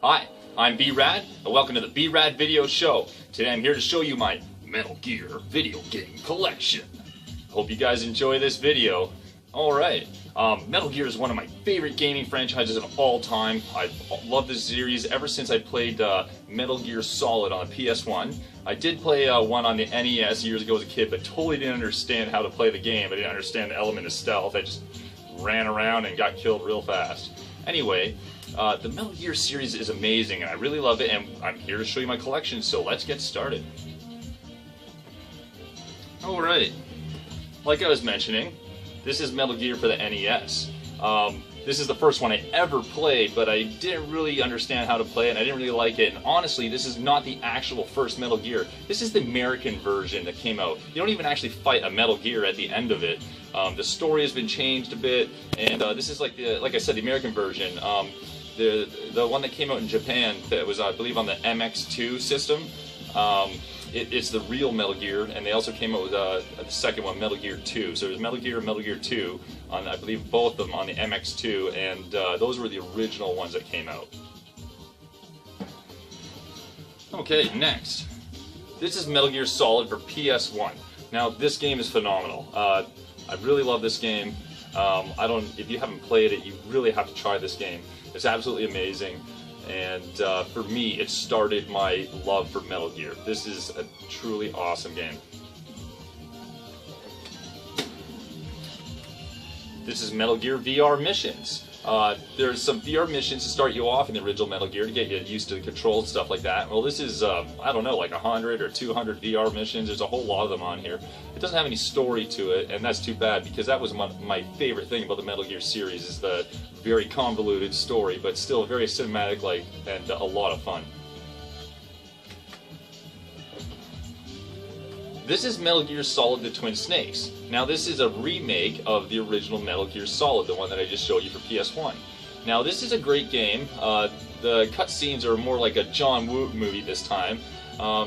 Hi, I'm B-Rad, and welcome to the B-Rad video show. Today I'm here to show you my Metal Gear video game collection. Hope you guys enjoy this video. Alright, Metal Gear is one of my favorite gaming franchises of all time. I've loved this series ever since I played Metal Gear Solid on the PS1. I did play one on the NES years ago as a kid, but totally didn't understand how to play the game. I didn't understand the element of stealth. I just ran around and got killed real fast. Anyway, the Metal Gear series is amazing, and I really love it, and I'm here to show you my collection, so let's get started. Alright, like I was mentioning, this is Metal Gear for the NES. This is the first one I ever played, but I didn't really understand how to play it, and I didn't really like it, and honestly, this is not the actual first Metal Gear. This is the American version that came out. You don't even actually fight a Metal Gear at the end of it. The story has been changed a bit, and this is like I said, the American version. The one that came out in Japan that was, I believe, on the MX2 system. It's the real Metal Gear, and they also came out with the second one, Metal Gear 2. So there's Metal Gear and Metal Gear 2, on, I believe both of them on the MX2, and those were the original ones that came out. Okay, next. This is Metal Gear Solid for PS1. Now, this game is phenomenal. I really love this game. If you haven't played it, you really have to try this game. It's absolutely amazing. And for me, it started my love for Metal Gear. This is a truly awesome game. This is Metal Gear VR missions. There's some VR missions to start you off in the original Metal Gear to get you used to the controls and stuff like that. Well, this is, I don't know, like 100 or 200 VR missions. There's a whole lot of them on here. It doesn't have any story to it, and that's too bad, because that was my favorite thing about the Metal Gear series, is the very convoluted story, but still very cinematic-like and a lot of fun. This is Metal Gear Solid: The Twin Snakes. Now, this is a remake of the original Metal Gear Solid, the one that I just showed you for PS1. Now, this is a great game. The cutscenes are more like a John Woo movie this time.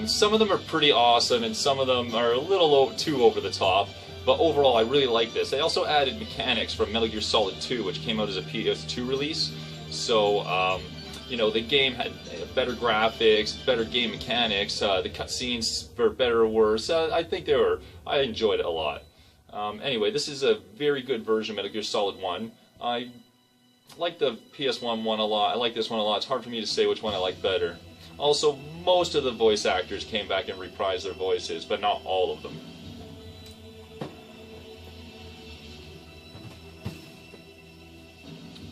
Some of them are pretty awesome, and some of them are a little too over the top. But overall, I really like this. They also added mechanics from Metal Gear Solid 2, which came out as a PS2 release. So, you know, the game had better graphics, better game mechanics. The cutscenes were better or worse. I think I enjoyed it a lot. Anyway, this is a very good version of Metal Gear Solid 1. I like the PS1 one a lot. I like this one a lot. It's hard for me to say which one I like better. Also, most of the voice actors came back and reprised their voices, but not all of them.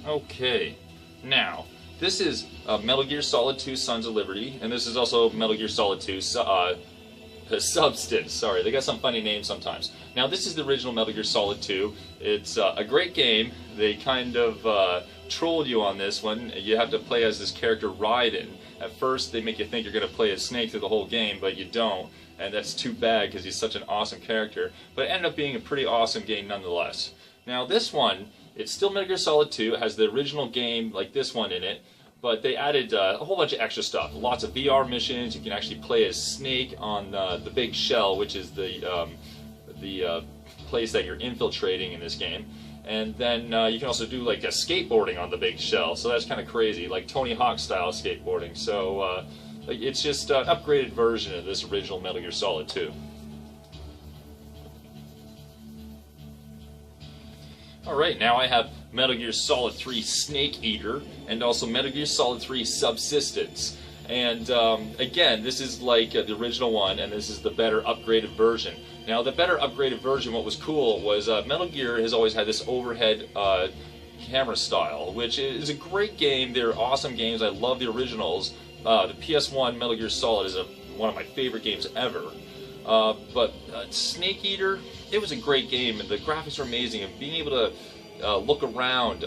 Okay, now, this is Metal Gear Solid 2 Sons of Liberty, and this is also Metal Gear Solid 2 Substance. Sorry, they got some funny names sometimes. Now, this is the original Metal Gear Solid 2. It's a great game. They kind of trolled you on this one. You have to play as this character Raiden. At first, they make you think you're going to play as Snake through the whole game, but you don't. And that's too bad, because he's such an awesome character. But it ended up being a pretty awesome game nonetheless. Now, this one, it's still Metal Gear Solid 2. It has the original game like this one in it. But they added a whole bunch of extra stuff. Lots of VR missions. You can actually play as Snake on the Big Shell, which is the place that you're infiltrating in this game. And then you can also do like a skateboarding on the Big Shell. So that's kind of crazy, like Tony Hawk style skateboarding. So it's just an upgraded version of this original Metal Gear Solid 2. Alright, now I have Metal Gear Solid 3 Snake Eater, and also Metal Gear Solid 3 Subsistence. And again, this is like the original one, and this is the better upgraded version. Now, the better upgraded version, what was cool was Metal Gear has always had this overhead camera style, which is a great game. They're awesome games. I love the originals. The PS1 Metal Gear Solid is one of my favorite games ever. But Snake Eater, it was a great game, and the graphics are amazing, and being able to look around,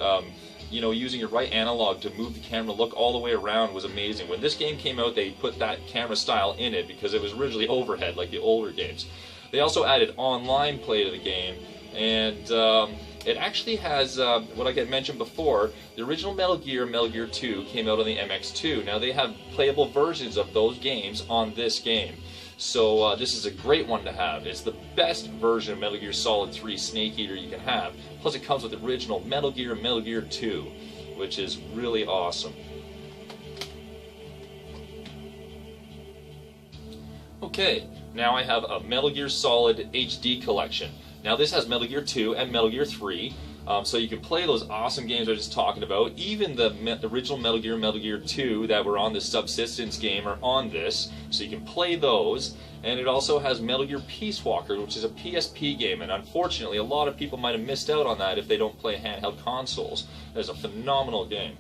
you know, using your right analog to move the camera, look all the way around was amazing. When this game came out, they put that camera style in it because it was originally overhead, like the older games. They also added online play to the game, and it actually has, what I had mentioned before, the original Metal Gear 2, came out on the MX2. Now they have playable versions of those games on this game. So this is a great one to have. It's the best version of Metal Gear Solid 3 Snake Eater you can have. Plus it comes with the original Metal Gear and Metal Gear 2, which is really awesome. Okay, now I have a Metal Gear Solid HD collection. Now this has Metal Gear 2 and Metal Gear 3, so you can play those awesome games I was just talking about. Even the original Metal Gear and Metal Gear 2 that were on the Subsistence game are on this, so you can play those. And it also has Metal Gear Peace Walker, which is a PSP game, and unfortunately a lot of people might have missed out on that if they don't play handheld consoles. It's a phenomenal game.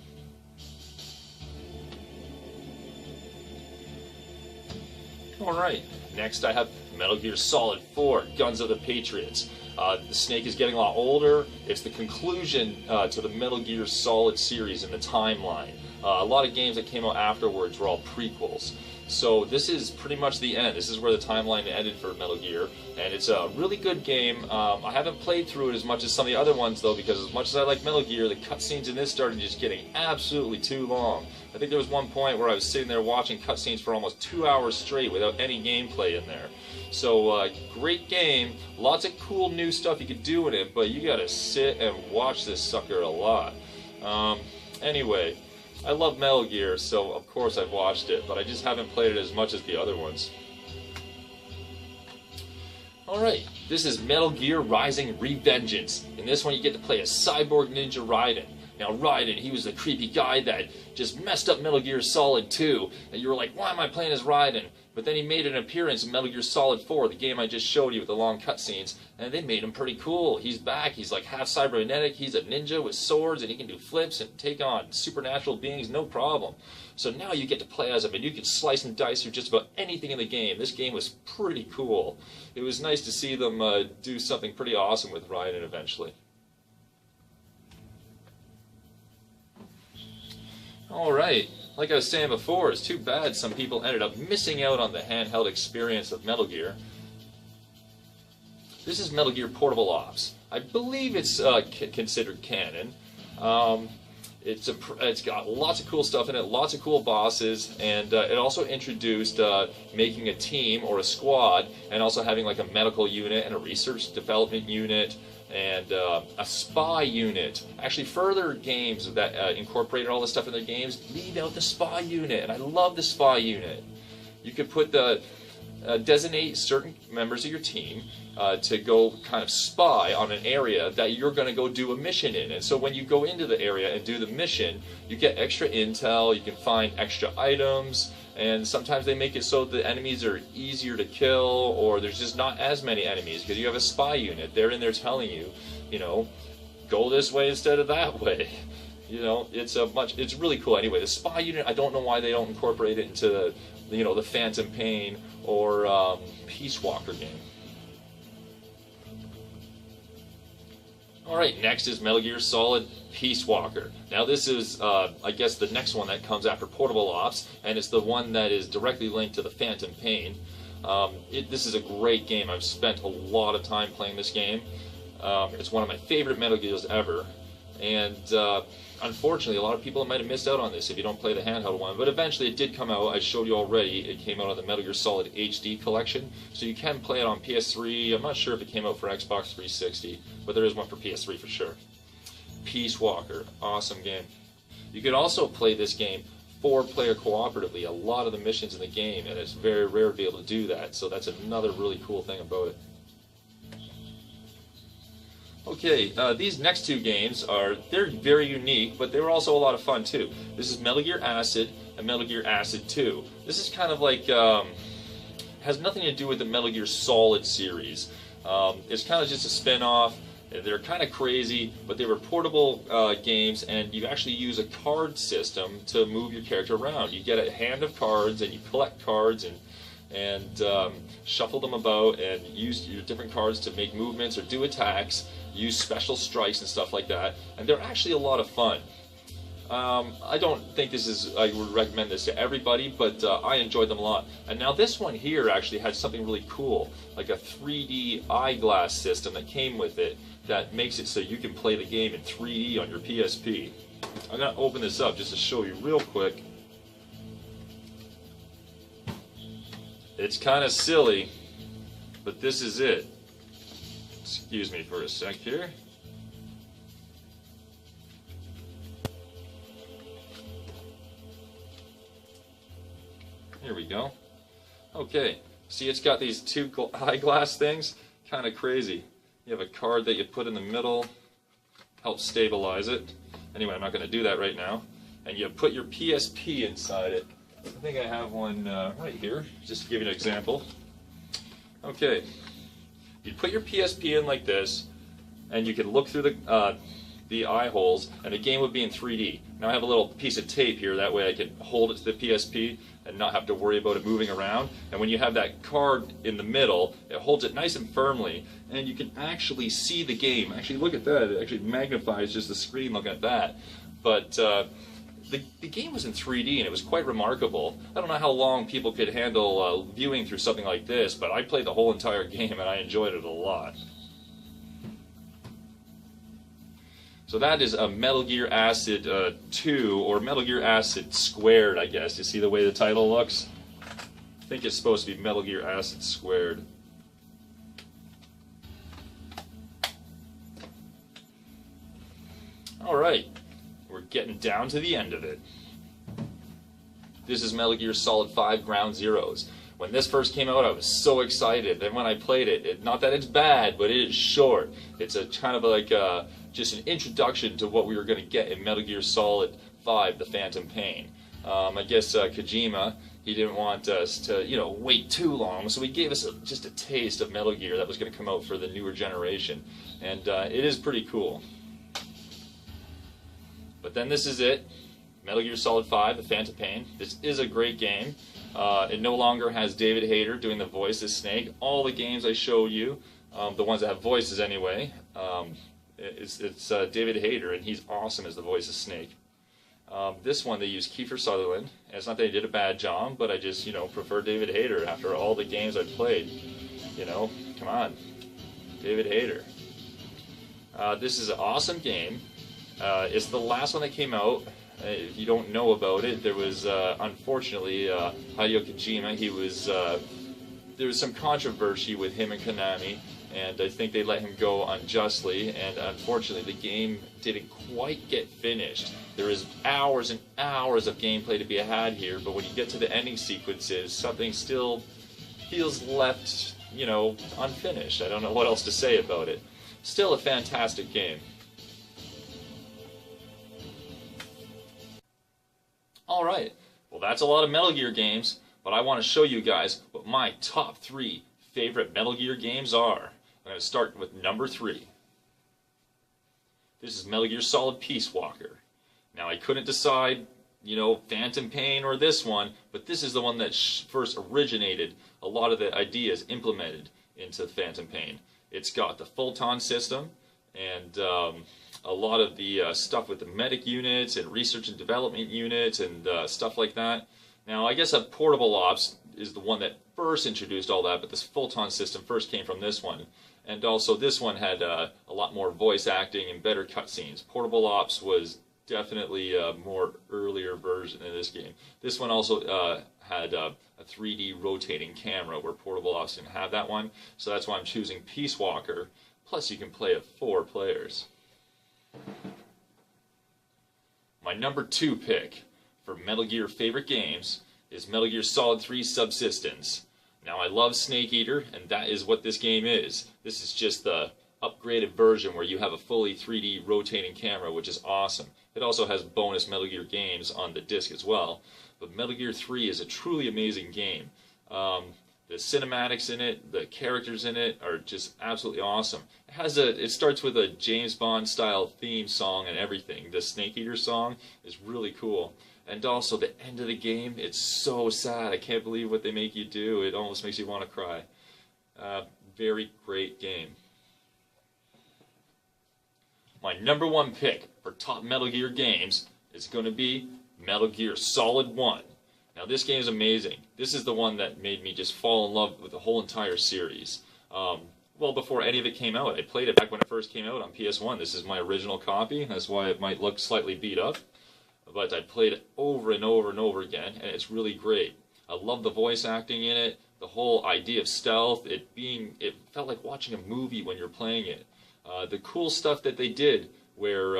Alright, next I have Metal Gear Solid 4, Guns of the Patriots. The Snake is getting a lot older. It's the conclusion to the Metal Gear Solid series in the timeline. A lot of games that came out afterwards were all prequels. So this is pretty much the end. This is where the timeline ended for Metal Gear, and it's a really good game. I haven't played through it as much as some of the other ones, though, because as much as I like Metal Gear, the cutscenes in this started just getting absolutely too long. I think there was one point where I was sitting there watching cutscenes for almost 2 hours straight without any gameplay in there. So, great game, lots of cool new stuff you could do in it, but you gotta sit and watch this sucker a lot. Anyway, I love Metal Gear, so of course I've watched it, but I just haven't played it as much as the other ones. Alright, this is Metal Gear Rising Revengeance. In this one you get to play a cyborg ninja Raiden. Now Raiden, he was the creepy guy that just messed up Metal Gear Solid 2, and you were like, why am I playing as Raiden? But then he made an appearance in Metal Gear Solid 4, the game I just showed you with the long cutscenes, and they made him pretty cool. He's back, he's like half cybernetic, he's a ninja with swords, and he can do flips and take on supernatural beings, no problem. So now you get to play as him, and you can slice and dice through just about anything in the game. This game was pretty cool. It was nice to see them do something pretty awesome with Raiden eventually. Alright, like I was saying before, it's too bad some people ended up missing out on the handheld experience of Metal Gear. This is Metal Gear Portable Ops. I believe it's considered canon. It's got lots of cool stuff in it, lots of cool bosses, and it also introduced making a team or a squad, and also having like a medical unit and a research development unit, and a spy unit. Actually, further games that incorporated all this stuff in their games leave out the spy unit, and I love the spy unit. You could put designate certain members of your team to go kind of spy on an area that you're going to go do a mission in. And so when you go into the area and do the mission, you get extra intel, you can find extra items, and sometimes they make it so the enemies are easier to kill, or there's just not as many enemies because you have a spy unit. They're in there telling you, you know, go this way instead of that way. You know, it's really cool. Anyway, the spy unit, I don't know why they don't incorporate it into the Phantom Pain or Peace Walker game. Alright, next is Metal Gear Solid Peace Walker. Now this is, I guess, the next one that comes after Portable Ops, and it's the one that is directly linked to the Phantom Pain. This is a great game. I've spent a lot of time playing this game. It's one of my favorite Metal Gears ever, and unfortunately a lot of people might have missed out on this if you don't play the handheld one, but eventually it did come out. I showed you already, it came out on the Metal Gear Solid HD collection, so you can play it on PS3. I'm not sure if it came out for Xbox 360, but there is one for PS3 for sure. Peace Walker, awesome game. You could also play this game 4-player cooperatively, a lot of the missions in the game, and it's very rare to be able to do that, so that's another really cool thing about it. Okay, these next two games they're very unique, but they were also a lot of fun too. This is Metal Gear Acid and Metal Gear Acid 2. This is kind of like, has nothing to do with the Metal Gear Solid series. It's kind of just a spin-off. They're kind of crazy, but they were portable games, and you actually use a card system to move your character around. You get a hand of cards, and you collect cards, and shuffle them about, and use your different cards to make movements or do attacks, use special strikes and stuff like that, and they're actually a lot of fun. I don't think I would recommend this to everybody, but I enjoyed them a lot. And now this one here actually had something really cool, like a 3D eyeglass system that came with it that makes it so you can play the game in 3D on your PSP. I'm going to open this up just to show you real quick. It's kind of silly, but this is it. Excuse me for a sec here. Here we go. Okay, See, it's got these two eyeglass things. Kind of crazy. You have a card that you put in the middle, helps stabilize it. Anyway, I'm not going to do that right now. And you put your PSP inside it. I think I have one right here, just to give you an example. Okay, you put your PSP in like this, and you can look through the eye holes, and the game would be in 3D. Now I have a little piece of tape here, that way I can hold it to the PSP and not have to worry about it moving around. And when you have that card in the middle, it holds it nice and firmly, and you can actually see the game. Actually, look at that. It actually magnifies just the screen looking at that. But the game was in 3D, and it was quite remarkable. I don't know how long people could handle viewing through something like this, but I played the whole entire game, and I enjoyed it a lot. So that is a Metal Gear Acid 2, or Metal Gear Acid Squared, I guess. You see the way the title looks? I think it's supposed to be Metal Gear Acid Squared. Alright, we're getting down to the end of it. This is Metal Gear Solid 5 Ground Zeroes. When this first came out, I was so excited. Then when I played it, not that it's bad, but it is short. It's a kind of like just an introduction to what we were going to get in Metal Gear Solid 5, The Phantom Pain. I guess Kojima, he didn't want us to, wait too long, so he gave us just a taste of Metal Gear that was going to come out for the newer generation. And it is pretty cool. But then this is it. Metal Gear Solid 5, The Phantom Pain. This is a great game. It no longer has David Hayter doing the voice as Snake. All the games I showed you, the ones that have voices anyway, it's David Hayter, and he's awesome as the voice of Snake. This one they used Kiefer Sutherland. And it's not that he did a bad job, but I just prefer David Hayter after all the games I've played. Come on, David Hayter. This is an awesome game. It's the last one that came out. If you don't know about it, there was unfortunately Hideo Kojima. There was some controversy with him and Konami, and I think they let him go unjustly. And unfortunately, the game didn't quite get finished. There is hours and hours of gameplay to be had here, but when you get to the ending sequences, something still feels left, unfinished. I don't know what else to say about it. Still a fantastic game. Alright, well that's a lot of Metal Gear games, but I want to show you guys what my top 3 favorite Metal Gear games are. I'm going to start with number 3. This is Metal Gear Solid Peace Walker. Now I couldn't decide, Phantom Pain or this one, but this is the one that first originated a lot of the ideas implemented into Phantom Pain. It's got the Photon system, and a lot of the stuff with the medic units and research and development units and stuff like that. Now, I guess Portable Ops is the one that first introduced all that, but this Photon system first came from this one. And also, this one had a lot more voice acting and better cutscenes. Portable Ops was definitely a more earlier version of this game. This one also had a 3D rotating camera, where Portable Ops didn't have that one. So that's why I'm choosing Peace Walker. Plus, you can play it 4 players. My number 2 pick for Metal Gear favorite games is Metal Gear Solid 3 Subsistence. Now I love Snake Eater, and that is what this game is. This is just the upgraded version where you have a fully 3D rotating camera, which is awesome. It also has bonus Metal Gear games on the disc as well. But Metal Gear 3 is a truly amazing game. The cinematics in it, the characters in it are just absolutely awesome. It starts with a James Bond style theme song and everything. The Snake Eater song is really cool. And also the end of the game, it's so sad. I can't believe what they make you do. It almost makes you want to cry. Very great game. My number 1 pick for top Metal Gear games is going to be Metal Gear Solid 1. Now this game is amazing. This is the one that made me just fall in love with the whole entire series. Well, before any of it came out. I played it back when it first came out on PS1. This is my original copy. That's why it might look slightly beat up. But I played it over and over and over again, and it's really great. I love the voice acting in it, the whole idea of stealth, it felt like watching a movie when you're playing it. The cool stuff that they did, where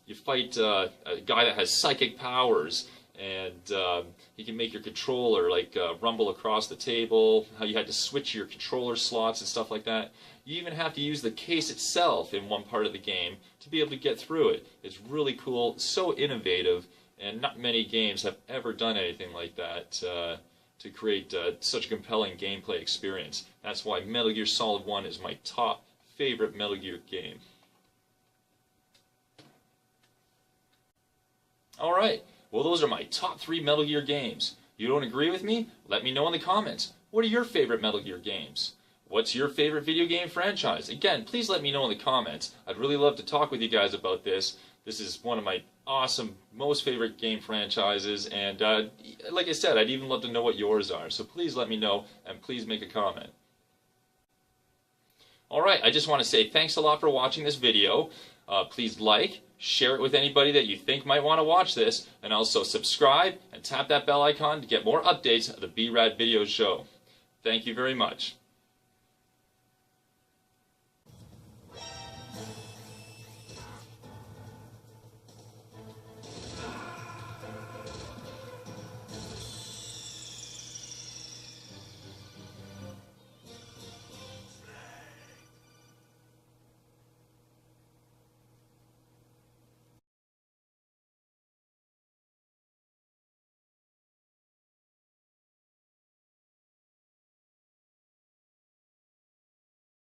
you fight a guy that has psychic powers, and you can make your controller like rumble across the table, how you had to switch your controller slots and stuff like that. You even have to use the case itself in one part of the game to be able to get through it. It's really cool, so innovative, and not many games have ever done anything like that to create such a compelling gameplay experience. That's why Metal Gear Solid 1 is my top favorite Metal Gear game. Alright, well those are my top 3 Metal Gear games. You don't agree with me? Let me know in the comments. What are your favorite Metal Gear games? What's your favorite video game franchise? Again, please let me know in the comments. I'd really love to talk with you guys about this. This is one of my awesome, most favorite game franchises, and like I said, I'd even love to know what yours are. So please let me know, and please make a comment. Alright, I just want to say thanks a lot for watching this video. Please like, share it with anybody that you think might want to watch this, and also subscribe and tap that bell icon to get more updates of the B-Rad video show. Thank you very much.